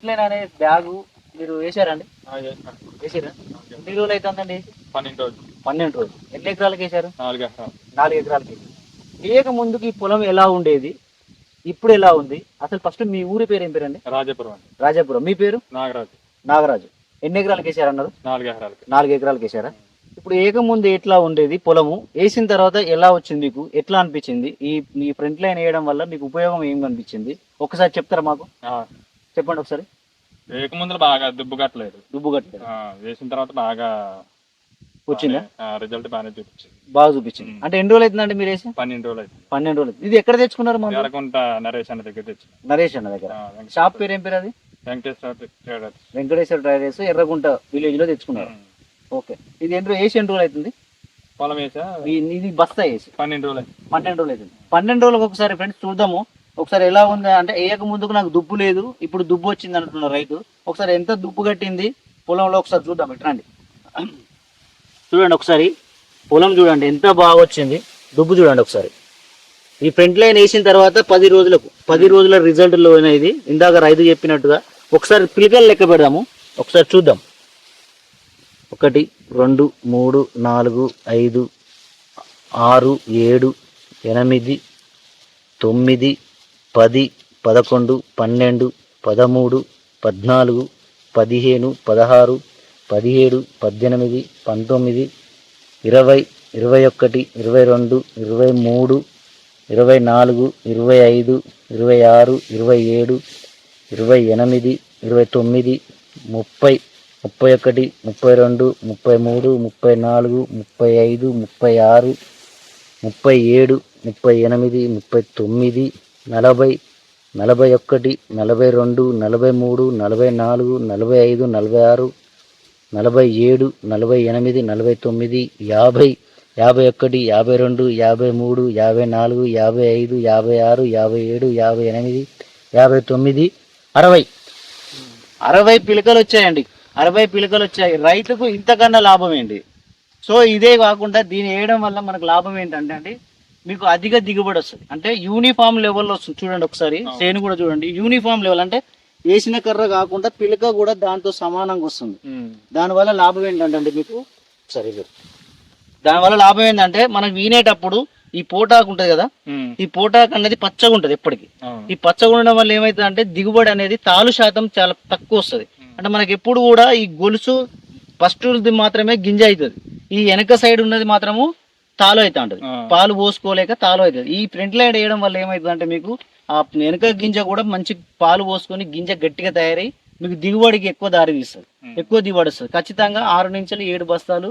Front line అనే bag మీరు వేసారండి? వేసారా? ఎన్ని రోజులు అవుతుందండి? 12 రోజులు. ఎన్ని ఎకరాలకు వేసారు? 4 ఎకరాలకి. వేయక ముందుకి పొలం ఎలా ఉండేది, ఇప్పుడు ఎలా ఉంది? అసలు ఫస్ట్ మీ ఊరి పేరు ఏం పేరండి? రాజాపురం. మీ పేరు? నాగరాజు. ఎన్ని ఎకరాలకు వేసారన్నారు? 4 ఎకరాలకు వేసారా? ఇప్పుడు వేయక ముందు ఎట్లా ఉండేది పొలము, వేసిన తర్వాత ఎలా వచ్చింది, మీకు ఎట్లా అనిపించింది? మీ ఫ్రంట్ లైన్ వేయడం వల్ల మీకు ఉపయోగం ఏం కనిపించింది ఒకసారి చెప్తారా మాకు? చెప్పండి ఒకసారి. వేయక ముందు బాగా దుబ్బు కట్టలేదు, వేసిన తర్వాత బాగా వచ్చిందా? రిజల్ట్ బాగా చూపించింది. అంటే ఎన్ని రోజులు అవుతుందండి మీరు వేసి? 12 రోజులు. 12 రోజులు. ఇది ఎక్కడ తెచ్చుకున్నారు? నరేష్ అన్న దగ్గర తెచ్చు. నరేష్ అన్న దగ్గర. షాప్ పేరు ఏం పేరు అది? వెంకటేశ్వర ట్రేడర్స్, ఎర్రగుంట విలేజ్ లో తెచ్చుకున్నారు. ఓకే. ఇది వేసి ఎన్ని రోజులు అవుతుంది? పొలం వేసా ఇది బస్తా వేసి 12 రోజులు. 12 రోజులు అవుతుంది. 12 రోజులకు ఒకసారి ఫ్రెండ్స్ చూద్దాము ఒకసారి ఎలా ఉంది. అంటే వేయక ముందుకు నాకు దుబ్బు లేదు, ఇప్పుడు దుబ్బు వచ్చింది అంటున్నారు రైతు. ఒకసారి ఎంత దుబ్బు కట్టింది పొలంలో ఒకసారి చూద్దాం. ఇట్రండి, చూడండి ఒకసారి పొలం చూడండి ఎంత బాగా వచ్చింది. దుబ్బు చూడండి ఒకసారి. ఈ ఫ్రంట్ లైన్ వేసిన తర్వాత 10 రోజుల రిజల్ట్లో ఇది ఇందాక రైతు చెప్పినట్టుగా. ఒకసారి పిలకలు లెక్క పెడదాము, ఒకసారి చూద్దాం. 1 2 3 4 5 6 7 8 9 10 11 12 13 14 15 16 17 18 19 20 21 22 23 24 25 26 27 28 29 30 31 32 33 34 35 36 37 38 39 40 41 42 43 44 45 46 47 48 49 50 51 52 53 54 55 56 57 58 59 60 పిలకలు వచ్చాయండి. 60 పిలకలు వచ్చాయి. రైతుకు ఇంతకన్నా లాభం ఏంటి? సో ఇదే కాకుండా దీన్ని వేయడం వల్ల మనకు లాభం ఏంటంటే అండి, మీకు అధిక దిగుబడి వస్తుంది. అంటే యూనిఫామ్ లెవెల్లో వస్తుంది. చూడండి ఒకసారి చేను కూడా చూడండి, యూనిఫామ్ లెవెల్. అంటే వేసిన కర్ర కాకుండా పిలక కూడా దాంతో సమానంగా వస్తుంది. దానివల్ల లాభం ఏంటంటే మీకు సరే, దానివల్ల లాభం ఏంటంటే మనం వీనేటప్పుడు ఈ పోటాకు ఉంటది కదా, ఈ పోటాకు అనేది పచ్చగా ఉంటది ఎప్పటికీ. ఈ పచ్చగా ఉండడం వల్ల ఏమైతుంది అంటే దిగుబడి అనేది తాలు శాతం చాలా తక్కువ వస్తుంది. అంటే మనకి ఎప్పుడు కూడా ఈ గొలుసు ఫస్ట్ మాత్రమే గింజ అవుతుంది, ఈ వెనక సైడ్ ఉన్నది మాత్రము తాలు అవుతా ఉంటది. పాలు పోసుకోలేక తాలు అవుతుంది. ఈ ఫ్రంట్ లైన్ వేయడం వల్ల ఏమవుతుంది అంటే మీకు ఆ వెనక గింజ కూడా మంచి పాలు పోసుకొని గింజ గట్టిగా తయారై మీకు దిగుబడికి ఎక్కువ దారి తీస్తుంది, ఎక్కువ దిగుబడి వస్తుంది. ఖచ్చితంగా 6 నుంచి 7 బస్తాలు